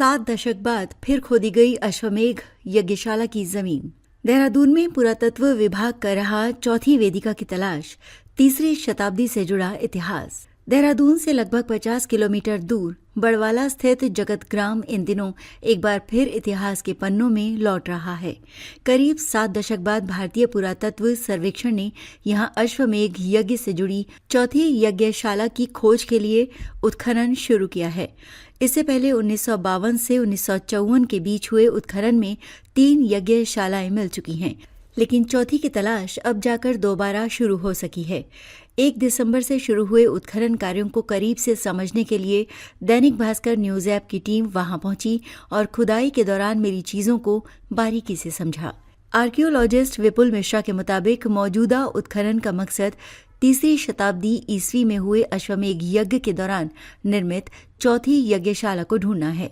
7 दशक बाद फिर खोदी गई अश्वमेघ यज्ञशाला की जमीन। देहरादून में पुरातत्व विभाग कर रहा चौथी वेदिका की तलाश, तीसरी शताब्दी से जुड़ा इतिहास। देहरादून से लगभग 50 किलोमीटर दूर बड़वाला स्थित जगत ग्राम इन दिनों एक बार फिर इतिहास के पन्नों में लौट रहा है। करीब 7 दशक बाद भारतीय पुरातत्व सर्वेक्षण ने यहां अश्वमेघ यज्ञ से जुड़ी चौथी यज्ञशाला की खोज के लिए उत्खनन शुरू किया है। इससे पहले 1952 से 1954 के बीच हुए उत्खनन में 3 यज्ञशालाएं मिल चुकी हैं, लेकिन चौथी की तलाश अब जाकर दोबारा शुरू हो सकी है। 1 दिसंबर से शुरू हुए उत्खनन कार्यों को करीब से समझने के लिए दैनिक भास्कर न्यूज ऐप की टीम वहां पहुंची और खुदाई के दौरान मिली चीजों को बारीकी से समझा। आर्कियोलॉजिस्ट विपुल मिश्रा के मुताबिक मौजूदा उत्खनन का मकसद तीसरी शताब्दी ईस्वी में हुए अश्वमेघ यज्ञ के दौरान निर्मित चौथी यज्ञशाला को ढूंढना है।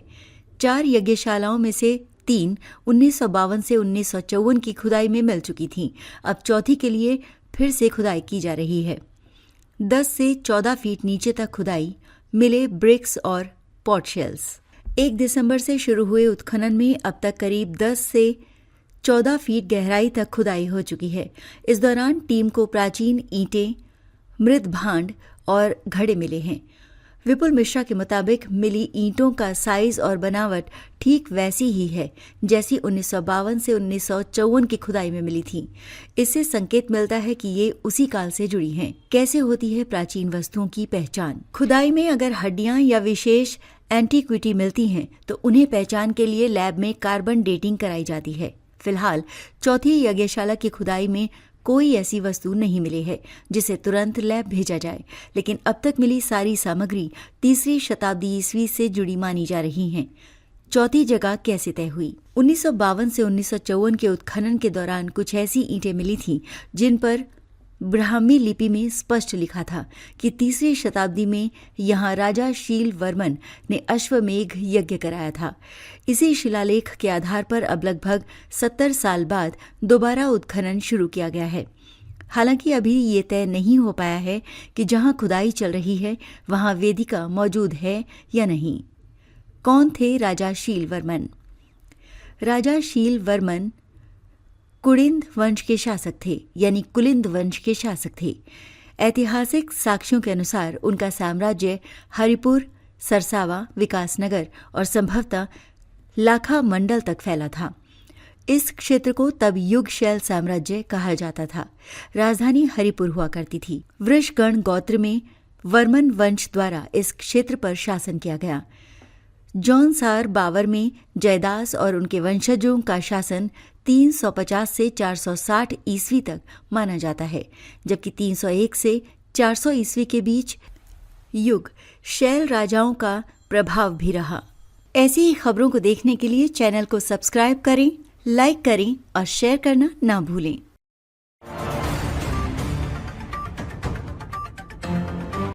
4 यज्ञशालाओं में से 3 1952 से 1954 की खुदाई में मिल चुकी थीं। अब चौथी के लिए फिर से खुदाई की जा रही है। 10 से 14 फीट नीचे तक खुदाई, मिले ब्रिक्स और पॉटशेल्स। 1 दिसंबर से शुरू हुए उत्खनन में अब तक करीब 10 से 14 फीट गहराई तक खुदाई हो चुकी है। इस दौरान टीम को प्राचीन ईंटें, मृत भांड और घड़े मिले हैं। विपुल मिश्रा के मुताबिक मिली ईंटों का साइज और बनावट ठीक वैसी ही है जैसी 1952 से 1954 की खुदाई में मिली थी। इससे संकेत मिलता है कि ये उसी काल से जुड़ी हैं। कैसे होती है प्राचीन वस्तुओं की पहचान? खुदाई में अगर हड्डियां या विशेष एंटीक्विटी मिलती हैं तो उन्हें पहचान के लिए लैब में कार्बन डेटिंग कराई जाती है। फिलहाल चौथी यज्ञशाला की खुदाई में कोई ऐसी वस्तु नहीं मिली है जिसे तुरंत लैब भेजा जाए, लेकिन अब तक मिली सारी सामग्री तीसरी शताब्दी ईस्वी से जुड़ी मानी जा रही हैं। चौथी जगह कैसे तय हुई? 1952 से 1954 के उत्खनन के दौरान कुछ ऐसी ईंटें मिली थीं जिन पर ब्राह्मी लिपि में स्पष्ट लिखा था कि तीसरी शताब्दी में यहाँ राजा शील वर्मन ने अश्वमेघ यज्ञ कराया था। इसी शिलालेख के आधार पर अब लगभग 70 साल बाद दोबारा उत्खनन शुरू किया गया है। हालांकि अभी ये तय नहीं हो पाया है कि जहाँ खुदाई चल रही है वहाँ वेदिका मौजूद है या नहीं। कौन थे राजा शील वर्मन? राजा शील वर्मन कुलिंद वंश के शासक थे, यानी कुलिंद वंश के शासक थे। ऐतिहासिक साक्ष्यों के अनुसार उनका साम्राज्य हरिपुर, सरसावा, विकासनगर और संभवतः लाखा मंडल तक फैला था। इस क्षेत्र को तब युगशैल साम्राज्य कहा जाता था। राजधानी हरिपुर हुआ करती थी। वृषगण गोत्र में वर्मन वंश द्वारा इस क्षेत्र पर शासन किया गया। जौनसार बावर में जयदास और उनके वंशजों का शासन 350 से 460 ईस्वी तक माना जाता है, जबकि 301 से 400 ईस्वी के बीच युग शैल राजाओं का प्रभाव भी रहा। ऐसी ही खबरों को देखने के लिए चैनल को सब्सक्राइब करें, लाइक करें और शेयर करना ना भूलें।